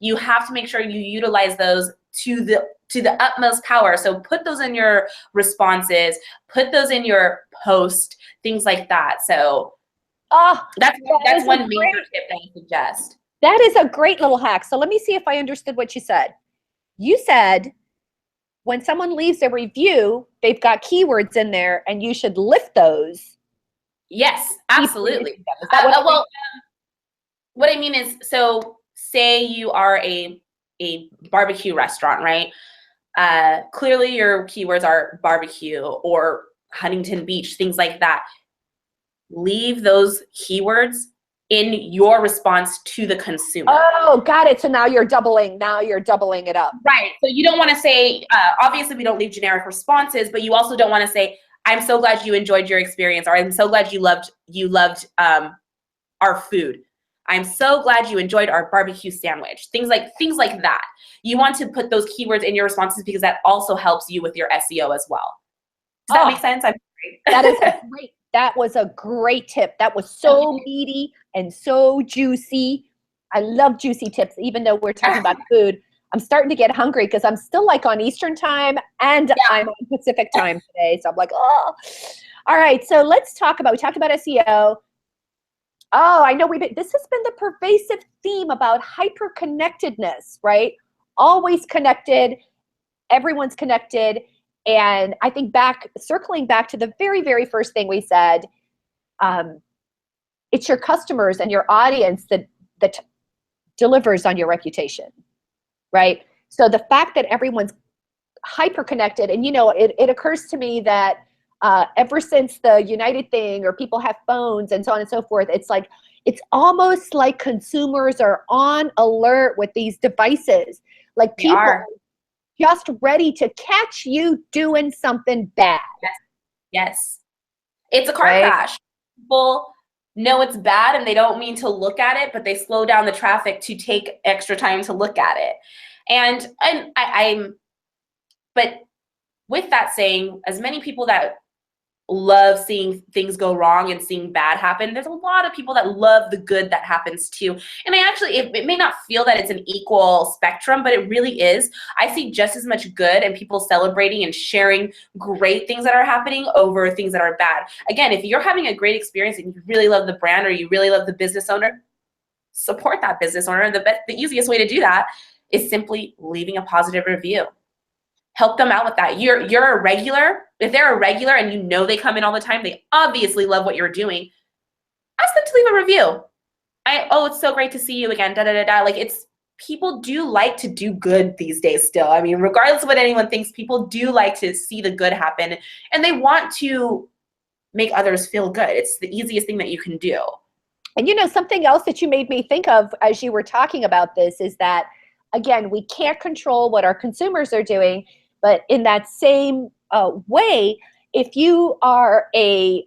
You have to make sure you utilize those to the utmost power. So put those in your responses, put those in your post, things like that. So that's one major tip that I suggest. That is a great little hack. So let me see if I understood what you said. You said when someone leaves a review, they've got keywords in there and you should lift those. Yes, absolutely. What I mean is, so say you are a barbecue restaurant, right? Clearly your keywords are barbecue or Huntington Beach, things like that. Leave those keywords in your response to the consumer. Oh, got it. So now you're doubling it up. Right. So you don't want to say, obviously we don't leave generic responses, but you also don't want to say, I'm so glad you enjoyed your experience, or I'm so glad you loved our food. I'm so glad you enjoyed our barbecue sandwich. Things like that. You want to put those keywords in your responses because that also helps you with your SEO as well. Does that make sense? That was a great tip. That was so meaty and so juicy. I love juicy tips, even though we're talking about food. I'm starting to get hungry because I'm still like on Eastern time and I'm on Pacific time today. So I'm like, oh, all right. So we talked about SEO. Oh, I know this has been the pervasive theme about hyper-connectedness, right? Always connected. Everyone's connected. And I think circling back to the very, very first thing we said, it's your customers and your audience that delivers on your reputation, right? So the fact that everyone's hyper-connected, and it occurs to me that ever since the United thing, or people have phones and so on and so forth, it's almost like consumers are on alert with these devices. Like people are just ready to catch you doing something bad. Yes. It's a car crash. People know it's bad and they don't mean to look at it, but they slow down the traffic to take extra time to look at it. But with that saying, as many people that love seeing things go wrong and seeing bad happen, there's a lot of people that love the good that happens too. And it may not feel that it's an equal spectrum, but it really is. I see just as much good and people celebrating and sharing great things that are happening over things that are bad. Again, if you're having a great experience and you really love the brand or you really love the business owner, support that business owner. The easiest way to do that is simply leaving a positive review. Help them out with that. You're a regular. If they're a regular and they come in all the time, they obviously love what you're doing. Ask them to leave a review. It's so great to see you again. Like people do like to do good these days still. I mean, regardless of what anyone thinks, people do like to see the good happen and they want to make others feel good. It's the easiest thing that you can do. And something else that you made me think of as you were talking about this is that, again, we can't control what our consumers are doing. But in that same way, if you are a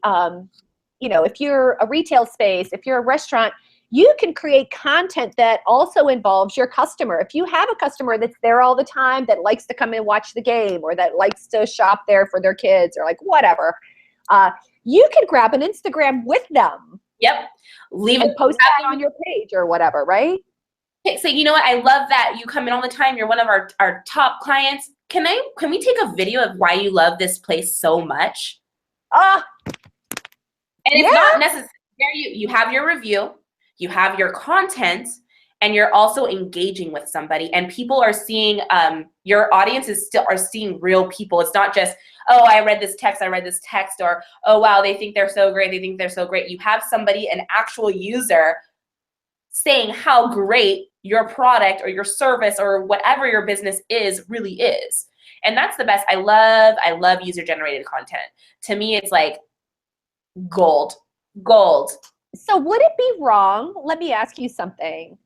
you know, if you're a retail space, if you're a restaurant, you can create content that also involves your customer. If you have a customer that's there all the time, that likes to come and watch the game, or that likes to shop there for their kids, or like whatever, you can grab an Instagram with them. Yep. Leave and it post that on your page or whatever, right? So you know what? I love that you come in all the time. You're one of our top clients. Can we take a video of why you love this place so much? And it's not necessary. You have your review, you have your content, and you're also engaging with somebody. And people are seeing, your audience are seeing real people. It's not just, oh, I read this text, or, oh, wow, they think they're so great. You have somebody, an actual user, saying how great your product or your service or whatever your business really is. And that's the best. I love user-generated content. To me, it's like gold. So would it be wrong? Let me ask you something.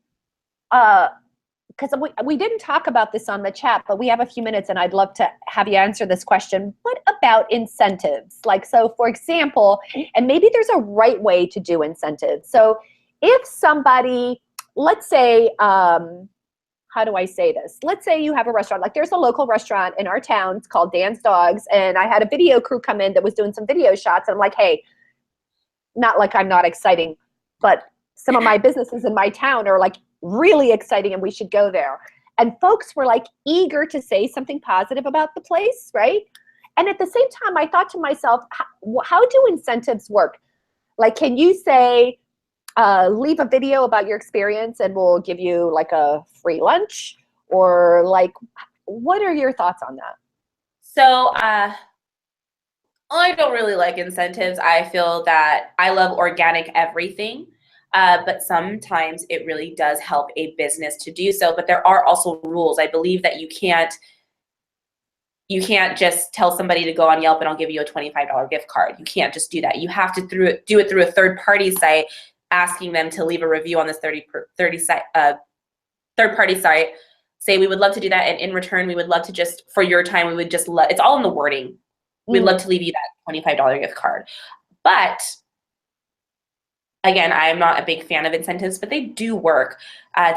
Because we didn't talk about this on the chat, but we have a few minutes and I'd love to have you answer this question. What about incentives? Like, so for example, and maybe there's a right way to do incentives. So if somebody, let's say, how do I say this? Let's say you have a restaurant, like there's a local restaurant in our town, it's called Dan's Dogs, and I had a video crew come in that was doing some video shots, and I'm like, hey, not like I'm not exciting, but some of my businesses in my town are like really exciting and we should go there. And folks were like eager to say something positive about the place, right? And at the same time, I thought to myself, how do incentives work? Like, can you say, leave a video about your experience and we'll give you like a free lunch? Or like, what are your thoughts on that? So I don't really like incentives. I feel that I love organic everything, but sometimes it really does help a business to do so. But there are also rules. I believe that you can't just tell somebody to go on Yelp and I'll give you a $25 gift card. You can't just do that. You have to do it through a third-party site, asking them to leave a review on this third-party site. Say, we would love to do that, and in return, we would love to just, for your time, we would just it's all in the wording. We'd love to leave you that $25 gift card. But again, I'm not a big fan of incentives, but they do work.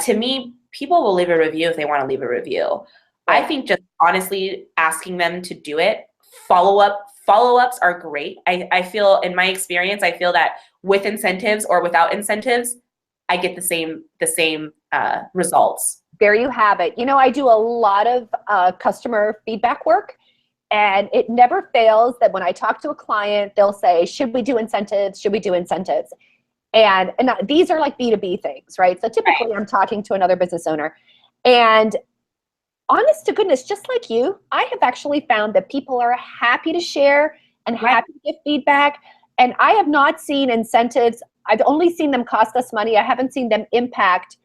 To me, people will leave a review if they want to leave a review. I think just honestly asking them to do it, follow-ups are great. I feel, in my experience, I feel that with incentives or without incentives, I get the same results. There you have it. You know, I do a lot of customer feedback work, and it never fails that when I talk to a client, they'll say, should we do incentives? Should we do incentives? And these are like B2B things, right? So typically I'm talking to another business owner, and honest to goodness, just like you, I have actually found that people are happy to share and happy to give feedback. And I have not seen incentives. I've only seen them cost us money. I haven't seen them impact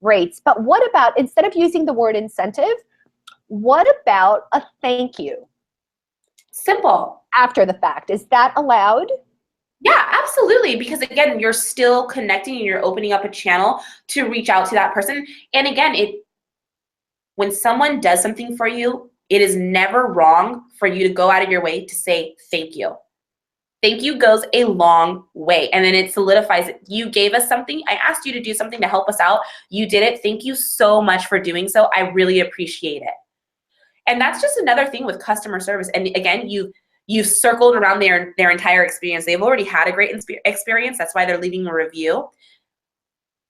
rates. But what about, instead of using the word incentive, what about a thank you? Simple. After the fact. Is that allowed? Yeah, absolutely. Because again, you're still connecting and you're opening up a channel to reach out to that person. And again, when someone does something for you, it is never wrong for you to go out of your way to say thank you. Thank you goes a long way. And then it solidifies it. You gave us something. I asked you to do something to help us out. You did it. Thank you so much for doing so. I really appreciate it. And that's just another thing with customer service. And again, you've circled around their entire experience. They've already had a great experience. That's why they're leaving a review.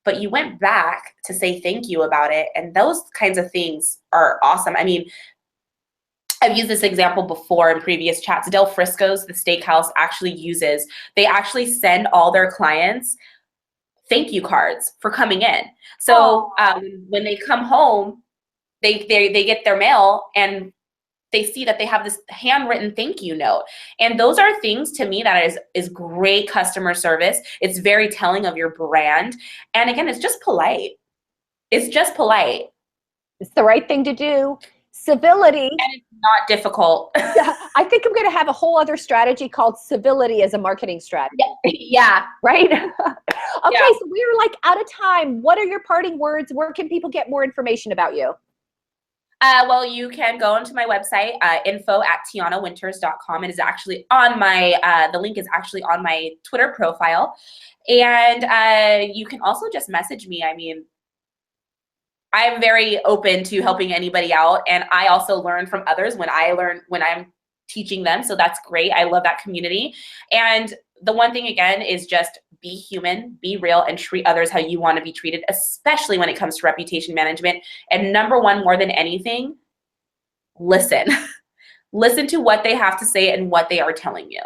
But you went back to say thank you about it. And those kinds of things are awesome. I mean, I've used this example before in previous chats. Del Frisco's, the steakhouse, they actually send all their clients thank you cards for coming in. So when they come home, they get their mail and they see that they have this handwritten thank you note. And those are things to me that is great customer service. It's very telling of your brand. And again, it's just polite. It's just polite. It's the right thing to do. Civility. And it's not difficult. I think I'm going to have a whole other strategy called civility as a marketing strategy. Yeah. Right? Okay, so we're like out of time. What are your parting words? Where can people get more information about you? Well, you can go onto my website, info@tianawinters.com. It is actually on my, the link is actually on my Twitter profile. And you can also just message me. I mean, I'm very open to helping anybody out. And I also learn from others when I'm teaching them. So that's great. I love that community. And the one thing, again, is just be human, be real, and treat others how you want to be treated, especially when it comes to reputation management. And number one, more than anything, listen. Listen to what they have to say and what they are telling you.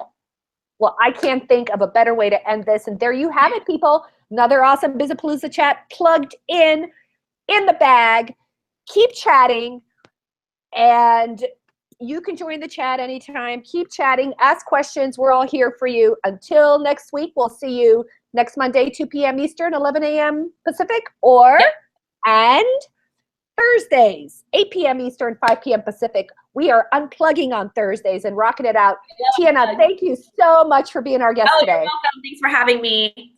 Well, I can't think of a better way to end this. And there you have it, people. Another awesome Bizapalooza chat plugged in the bag. Keep chatting. And you can join the chat anytime. Keep chatting. Ask questions. We're all here for you. Until next week, we'll see you next Monday, 2 p.m. Eastern, 11 a.m. Pacific, and Thursdays, 8 p.m. Eastern, 5 p.m. Pacific. We are unplugging on Thursdays and rocking it out. Tiana, thank you so much for being our guest today. You're welcome. Thanks for having me.